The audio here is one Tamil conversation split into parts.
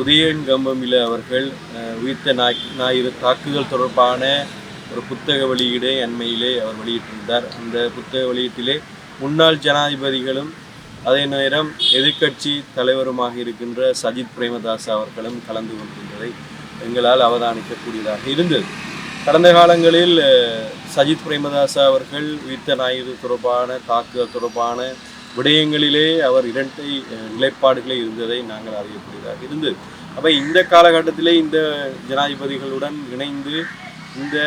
உதயங்கம்பமில அவர்கள் உயிர்த்த ஞாயிறு தாக்குதல் தொடர்பான ஒரு புத்தக வெளியீடை அண்மையிலே அவர் வெளியிட்டிருந்தார். அந்த புத்தக வெளியீட்டிலே முன்னாள் ஜனாதிபதிகளும் அதே நேரம் எதிர்க்கட்சி தலைவருமாக இருக்கின்ற சஜித் பிரேமதாச அவர்களும் கலந்து கொண்டிருந்ததை எங்களால் அவதானிக்கக்கூடியதாக இருந்தது. கடந்த காலங்களில் சஜித் பிரேமதாச அவர்கள் உயிர்த்த ஞாயிறு தொடர்பான தாக்குதல் தொடர்பான விடயங்களிலே அவர் இரட்டை நிலைப்பாடுகளே இருந்ததை நாங்கள் அறியக்கூடியதாக இருந்தது. அப்போ இந்த காலகட்டத்திலே இந்த ஜனாதிபதிகளுடன் இணைந்து இந்த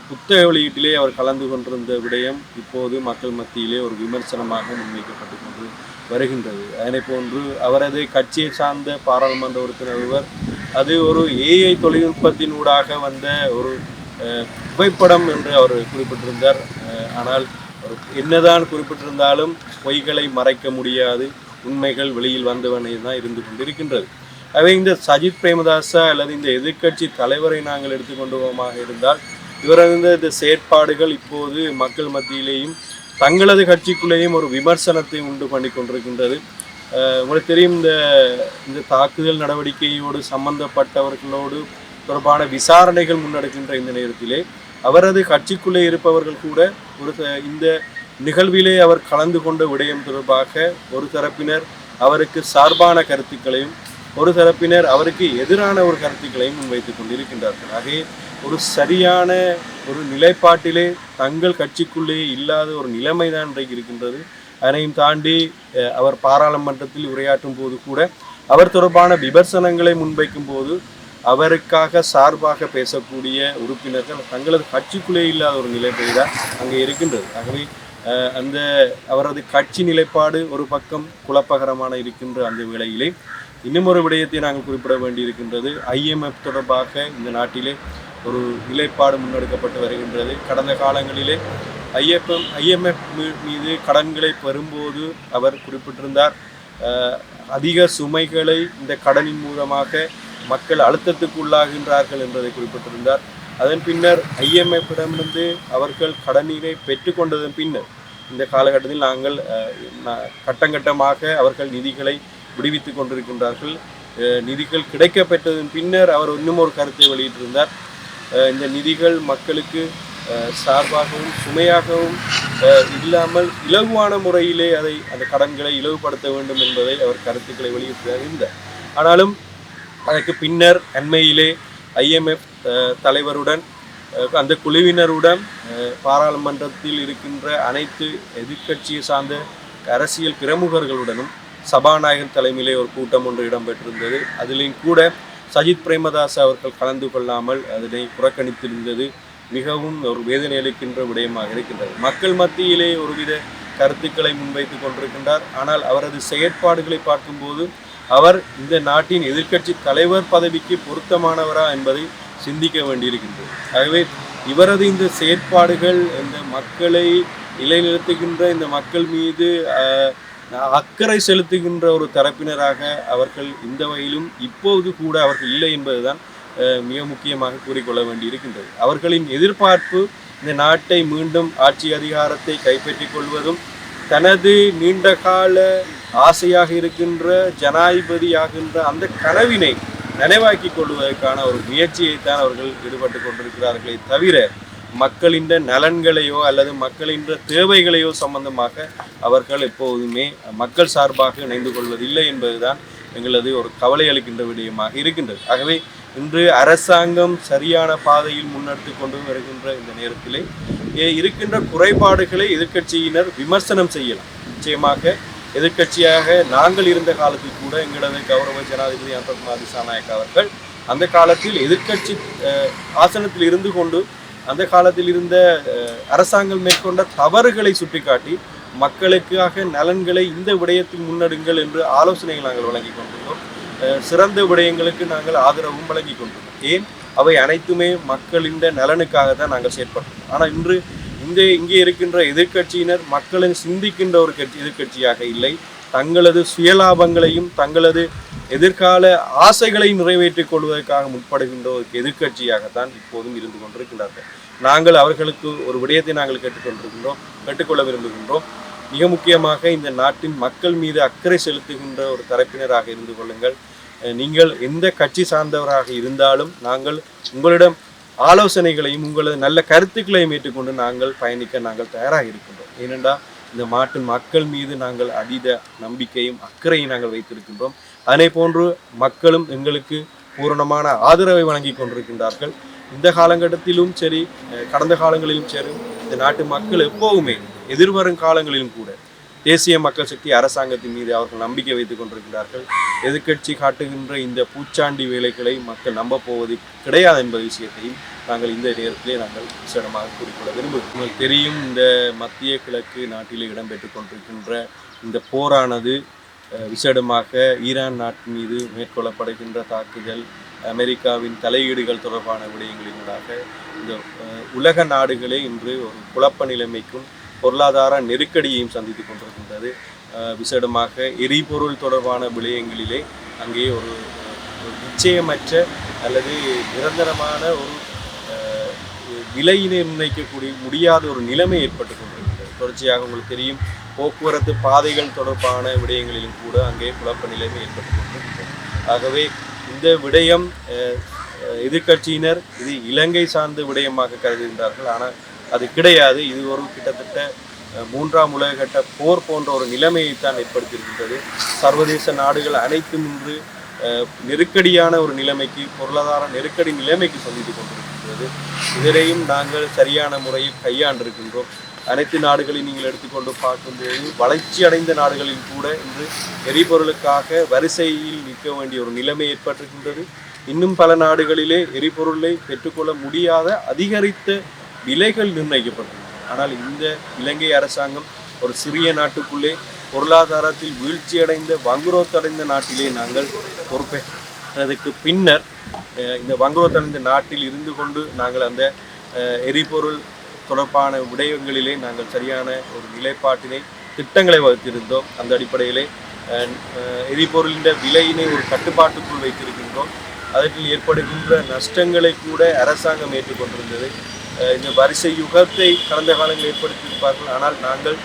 புத்தக வெளியீட்டிலே அவர் கலந்து கொண்டிருந்த விடயம் இப்போது மக்கள் மத்தியிலே ஒரு விமர்சனமாக முன்வைக்கப்பட்டு கொண்டு வருகின்றது. அதனை போன்று அவரது கட்சியை சார்ந்த பாராளுமன்ற உறுப்பினர் ஒருவர் அது ஒரு ஏஐ தொழில்நுட்பத்தினூடாக வந்த ஒரு புகைப்படம் என்று அவர் குறிப்பிட்டிருந்தார். ஆனால் என்னதான் குறிப்பிட்டிருந்தாலும் பொய்களை மறைக்க முடியாது, உண்மைகள் வெளியில் வந்தவனை தான் இருந்து கொண்டிருக்கின்றது. அவை இந்த சஜித் பிரேமதாசா அல்லது இந்த எதிர்க்கட்சி தலைவரை நாங்கள் எடுத்துக்கொண்டுவோமாக இருந்தால் இவரது இந்த செயற்பாடுகள் இப்போது மக்கள் மத்தியிலேயும் தங்களது கட்சிக்குள்ளேயும் ஒரு விமர்சனத்தை உண்டு பண்ணி கொண்டிருக்கின்றது. உங்களுக்கு தெரியும், இந்த தாக்குதல் நடவடிக்கையோடு சம்பந்தப்பட்டவர்களோடு தொடர்பான விசாரணைகள் முன்னெடுக்கின்ற இந்த நேரத்திலே அவரது கட்சிக்குள்ளே இருப்பவர்கள் கூட இந்த நிகழ்விலே அவர் கலந்து கொண்ட விடயம் தொடர்பாக ஒரு தரப்பினர் அவருக்கு சார்பான கருத்துக்களையும் ஒரு தரப்பினர் அவருக்கு எதிரான ஒரு கருத்துக்களையும் முன்வைத்துக் கொண்டிருக்கின்றார்கள். ஆகவே ஒரு சரியான ஒரு நிலைப்பாட்டிலே தங்கள் கட்சிக்குள்ளே இல்லாத ஒரு நிலைமை தான் இன்றைக்கு இருக்கின்றது. அதனையும் தாண்டி அவர் பாராளுமன்றத்தில் உரையாற்றும் போது கூட அவர் தொடர்பான விமர்சனங்களை முன்வைக்கும் போது அவருக்காக சார்பாக பேசக்கூடிய உறுப்பினர்கள் தங்களது கட்சிக்குள்ளே இல்லாத ஒரு நிலைப்பை தான் அங்கே இருக்கின்றது. ஆகவே அவரது கட்சி நிலைப்பாடு ஒரு பக்கம் குழப்பகரமான இருக்கின்ற அந்த வேளையிலே இன்னும் ஒரு விடயத்தை நாங்கள் குறிப்பிட வேண்டியிருக்கின்றது. IMF தொடர்பாக இந்த நாட்டிலே ஒரு நிலைப்பாடு முன்னெடுக்கப்பட்டு வருகின்றது. கடந்த காலங்களிலே IMF மீது கடன்களை பெறும்போது அவர் குறிப்பிட்டிருந்தார், அதிக சுமைகளை இந்த கடனின் மூலமாக மக்கள் அழுத்தத்துக்கு உள்ளாகின்றார்கள் என்பதை குறிப்பிட்டிருந்தார். அதன் பின்னர் IMF-இடமிருந்து அவர்கள் கடனினை பெற்றுக்கொண்டதன் பின்னர் இந்த காலகட்டத்தில் நாங்கள் கட்டங்கட்டமாக அவர்கள் நிதிகளை விடுவித்து கொண்டிருக்கின்றார்கள். நிதிகள் கிடைக்கப்பெற்றதன் பின்னர் அவர் இன்னும் ஒரு கருத்தை வெளியிட்டிருந்தார். இந்த நிதிகள் மக்களுக்கு சார்பாகவும் சுமையாகவும் இல்லாமல் இலகுவான முறையிலே அந்த கடன்களை இலகுபடுத்த வேண்டும் என்பதை அவர் கருத்துக்களை வெளியிட்டிருந்தார். ஆனாலும் அதற்கு பின்னர் அண்மையிலே IMF தலைவருடன் அந்த குழுவினருடன் பாராளுமன்றத்தில் இருக்கின்ற அனைத்து எதிர்க்கட்சியை சார்ந்த அரசியல் பிரமுகர்களுடனும் சபாநாயகர் தலைமையிலே ஒரு கூட்டம் ஒன்று இடம்பெற்றிருந்தது. அதிலும் கூட சஜித் பிரேமதாச அவர்கள் கலந்து கொள்ளாமல் அதனை புறக்கணித்திருந்தது மிகவும் ஒரு வேதனை அளிக்கின்ற விடயமாக இருக்கின்றது. மக்கள் மத்தியிலே ஒருவித கருத்துக்களை முன்வைத்து கொண்டிருக்கின்றார். ஆனால் அவரது செயற்பாடுகளை பார்க்கும்போது அவர் இந்த நாட்டின் எதிர்க்கட்சி தலைவர் பதவிக்கு பொருத்தமானவரா என்பதை சிந்திக்க வேண்டியிருக்கின்றது. ஆகவே இவரது இந்த செயற்பாடுகள் இந்த மக்களை நிலைநிறுத்துகின்ற, இந்த மக்கள் மீது அக்கறை செலுத்துகின்ற ஒரு தரப்பினராக அவர்கள் இந்த வகையிலும் இப்போது கூட அவர்கள் இல்லை என்பதுதான் மிக முக்கியமாக கூறிக்கொள்ள வேண்டியிருக்கின்றது. அவர்களின் எதிர்பார்ப்பு இந்த நாட்டை மீண்டும் ஆட்சி அதிகாரத்தை கைப்பற்றிக் கொள்வதும் தனது நீண்டகால ஆசையாக இருக்கின்ற ஜனாதிபதியாகின்ற அந்த கனவினை நினைவாக்கி கொள்வதற்கான ஒரு முயற்சியைத்தான் அவர்கள் ஈடுபட்டு கொண்டிருக்கிறார்களே தவிர மக்களின் நலன்களையோ அல்லது மக்களின் தேவைகளையோ சம்பந்தமாக அவர்கள் எப்போதுமே மக்கள் சார்பாக இணைந்து கொள்வதில்லை என்பதுதான் எங்களது ஒரு கவலை அளிக்கின்ற விடயமாக இருக்கின்றது. ஆகவே இன்று அரசாங்கம் சரியான பாதையில் முன்னெடுத்து கொண்டு வருகின்ற இந்த நேரத்திலே இருக்கின்ற குறைபாடுகளை எதிர்க்கட்சியினர் விமர்சனம் செய்யலாம். நிச்சயமாக எதிர்க்கட்சியாக நாங்கள் இருந்த காலத்தில் கூட எங்களது கௌரவ ஜனாதிபதி அனுரகுமார் திசாநாயக்க அவர்கள் அந்த காலத்தில் எதிர்க்கட்சி ஆசனத்தில் இருந்து கொண்டு அந்த காலத்தில் இருந்த அரசாங்கம் மேற்கொண்ட தவறுகளை சுட்டிக்காட்டி மக்களுக்காக நலன்களை இந்த விடயத்தில் முன்னெடுங்கள் என்று ஆலோசனைகள் நாங்கள் வழங்கி கொண்டிருந்தோம். சிறந்த விடயங்களுக்கு நாங்கள் ஆதரவும் வழங்கி கொண்டிருந்தோம். ஏன், அவை அனைத்துமே மக்களின் நலனுக்காக தான் நாங்கள் செயற்பட்டோம். ஆனால் இன்று இங்கே இருக்கின்ற எதிர்க்கட்சியினர் மக்களை சிந்திக்கின்ற ஒரு எதிர்க்கட்சியாக இல்லை, தங்களது சுயலாபங்களையும் தங்களது எதிர்கால ஆசைகளை நிறைவேற்றிக் கொள்வதற்காக முற்படுகின்ற ஒரு எதிர்க்கட்சியாகத்தான் இப்போதும் இருந்து கொண்டிருக்கின்றார்கள். நாங்கள் அவர்களுக்கு ஒரு விடயத்தை நாங்கள் கேட்டுக்கொள்ள விரும்புகின்றோம். மிக முக்கியமாக இந்த நாட்டின் மக்கள் மீது அக்கறை செலுத்துகின்ற ஒரு தரப்பினராக இருந்து கொள்ளுங்கள். நீங்கள் எந்த கட்சி சார்ந்தவராக இருந்தாலும் நாங்கள் உங்களிடம் ஆலோசனைகளையும் உங்களது நல்ல கருத்துக்களையும் ஏற்றுக்கொண்டு நாங்கள் பயணிக்க நாங்கள் தயாராக இருக்கின்றோம். ஏனென்றால் இந்த நாட்டு மக்கள் மீது நாங்கள் அதீத நம்பிக்கையும் அக்கறையும் நாங்கள் வைத்திருக்கின்றோம். அதனை போன்று மக்களும் எங்களுக்கு பூரணமான ஆதரவை வழங்கி கொண்டிருக்கின்றார்கள். இந்த காலகட்டத்திலும் சரி, கடந்த காலங்களிலும் சரி, இந்த நாட்டு மக்கள் எப்போவுமே எதிர்வரும் காலங்களிலும் கூட தேசிய மக்கள் சக்தி அரசாங்கத்தின் மீது அவர்கள் நம்பிக்கை வைத்துக் கொண்டிருக்கிறார்கள். எதிர்க்கட்சி காட்டுகின்ற இந்த பூச்சாண்டி வேலைகளை மக்கள் நம்ப போவது கிடையாது என்பது விஷயத்தையும் நாங்கள் இந்த நேரத்திலே நாங்கள் விசேடமாக கூறிக்கொள்ள விரும்புகிறோம். உங்களுக்கு தெரியும், இந்த மத்திய கிழக்கு நாட்டிலே இடம்பெற்றுக் கொண்டிருக்கின்ற இந்த போரானது விசேடமாக ஈரான் நாட்டின் மீது மேற்கொள்ளப்படுகின்ற தாக்குதல், அமெரிக்காவின் தலையீடுகள் தொடர்பான விடயங்களினூடாக இந்த உலக நாடுகளே இன்று ஒரு குழப்ப நிலைமைக்கும் பொருளாதார நெருக்கடியையும் சந்தித்துக் கொண்டிருக்கின்றது. விசேடமாக எரிபொருள் தொடர்பான விடயங்களிலே அங்கே ஒரு நிச்சயமற்ற அல்லது நிரந்தரமான ஒரு விலையினை நிர்ணயிக்கக்கூடிய முடியாத ஒரு நிலைமை ஏற்பட்டு கொண்டிருக்கிறது. தொடர்ச்சியாக உங்களுக்கு தெரியும், போக்குவரத்து பாதைகள் தொடர்பான விடயங்களிலும் கூட அங்கே குழப்ப நிலைமை ஏற்பட்டு கொண்டிருக்கிறது. ஆகவே இந்த விடயம் எதிர்கட்சியினர் இது இலங்கை சார்ந்த விடயமாக கருதுகின்றார்கள். ஆனால் அது கிடையாது. இது ஒரு கிட்டத்தட்ட மூன்றாம் உலகட்ட போர் போன்ற ஒரு நிலைமையைத்தான் ஏற்படுத்தியிருக்கின்றது. சர்வதேச நாடுகள் அனைத்தும் இன்று நெருக்கடியான ஒரு நிலைமைக்கு, பொருளாதார நெருக்கடி நிலைமைக்கு சந்தித்துக் கொண்டிருக்கின்றது. இதனையும் நாங்கள் சரியான முறையில் கையாண்டிருக்கின்றோம். அனைத்து நாடுகளையும் நீங்கள் எடுத்துக்கொண்டு பார்க்கும்போது வளர்ச்சி அடைந்த நாடுகளில் கூட இன்று எரிபொருளுக்காக வரிசையில் நிற்க வேண்டிய ஒரு நிலைமை ஏற்பட்டிருக்கின்றது. இன்னும் பல நாடுகளிலே எரிபொருளை பெற்றுக்கொள்ள முடியாத அதிகரித்த விலைகள் நிர்ணயிக்கப்பட்டது. ஆனால் இந்த இலங்கை அரசாங்கம் ஒரு சிறிய நாட்டுக்குள்ளே பொருளாதாரத்தில் வீழ்ச்சியடைந்த வங்குரோத்தடைந்த நாட்டிலே நாங்கள் பொறுப்பேற்றதுக்கு பின்னர் இந்த வங்குரோத்தடைந்த நாட்டில் இருந்து கொண்டு நாங்கள் அந்த எரிபொருள் தொடர்பான விடயங்களிலே நாங்கள் சரியான ஒரு நிலைப்பாட்டினை திட்டங்களை வகுத்திருந்தோம். அந்த அடிப்படையிலே எரிபொருளின் விலையினை ஒரு கட்டுப்பாட்டுக்குள் வைத்திருக்கின்றோம். அதற்கு ஏற்படுகின்ற நஷ்டங்களை கூட அரசாங்கம் ஏற்றுக்கொண்டிருந்தது. இந்த வரிசை யுகத்தை கடந்த காலங்களில் ஏற்படுத்தியிருப்பார்கள். ஆனால் நாங்கள்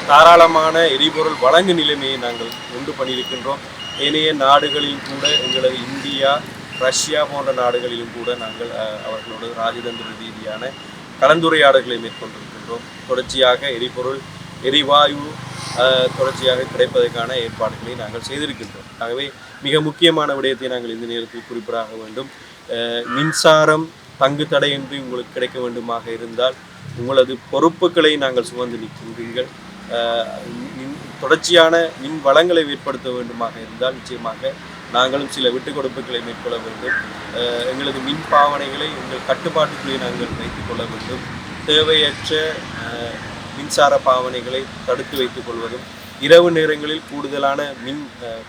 தாராளமான எரிபொருள் வழங்கு நிலைமையை நாங்கள் உண்டு பண்ணியிருக்கின்றோம். ஏனைய நாடுகளில் கூட, எங்களது இந்தியா, ரஷ்யா போன்ற நாடுகளிலும் கூட நாங்கள் அவர்களோட ராஜதந்திர ரீதியான கலந்துரையாடல்களை மேற்கொண்டிருக்கின்றோம். தொடர்ச்சியாக எரிவாயு தொடர்ச்சியாக கிடைப்பதற்கான ஏற்பாடுகளை நாங்கள் செய்திருக்கின்றோம். ஆகவே மிக முக்கியமான விடயத்தை நாங்கள் இந்த நேரத்தில் குறிப்பிடாக வேண்டும். மின்சாரம் தங்கு தடையின்றி உங்களுக்கு கிடைக்க வேண்டுமாக இருந்தால் உங்களது பொறுப்புகளை நாங்கள் சுமந்து நிற்கின்றீர்கள். தொடர்ச்சியான மின் வளங்களை ஏற்படுத்த வேண்டுமாக இருந்தால் நிச்சயமாக நாங்களும் சில விட்டுக் கொடுப்புகளை மேற்கொள்ள வேண்டும். எங்களது மின் பாவனைகளை எங்கள் கட்டுப்பாட்டுக்குள்ளே நாங்கள் வைத்துக் கொள்ள வேண்டும். தேவையற்ற மின்சார பாவனைகளை தடுத்து வைத்துக் கொள்வதும், இரவு நேரங்களில் கூடுதலான மின்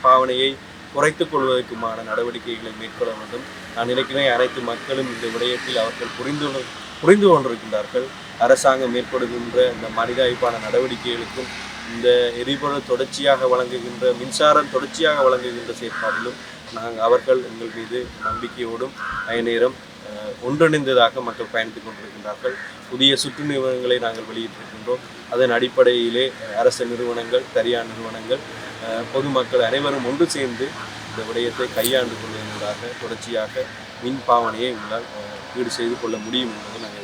பாவனையை குறைத்துக் கொள்வதற்குமான நடவடிக்கைகளை மேற்கொள்ள வேண்டும். நான் நினைக்கிறேன் அனைத்து மக்களும் இந்த விடயத்தில் அவர்கள் புரிந்து கொண்டிருக்கின்றார்கள். அரசாங்கம் மேற்கொள்கின்ற இந்த மனிதாய்ப்பான நடவடிக்கைகளுக்கும் இந்த எரிபொருள் தொடர்ச்சியாக வழங்குகின்ற, மின்சாரம் தொடர்ச்சியாக வழங்குகின்ற செயற்பாடிலும் அவர்கள் எங்கள் மீது நம்பிக்கையோடும் நேரம் ஒன்றிணைந்ததாக மக்கள் பயணித்துக் கொண்டிருக்கின்றார்கள். புதிய சுற்று நிறுவனங்களை நாங்கள் வெளியிட்டிருக்கின்றோம். அதன் அடிப்படையிலே அரசு நிறுவனங்கள், தனியார் நிறுவனங்கள், பொதுமக்கள் அனைவரும் ஒன்று சேர்ந்து இந்த விடயத்தை கையாண்டு கொள்வதற்காக தொடர்ச்சியாக மின் பாவனையை உங்களால் ஈடு செய்து கொள்ள முடியும் என்பதை நாங்கள்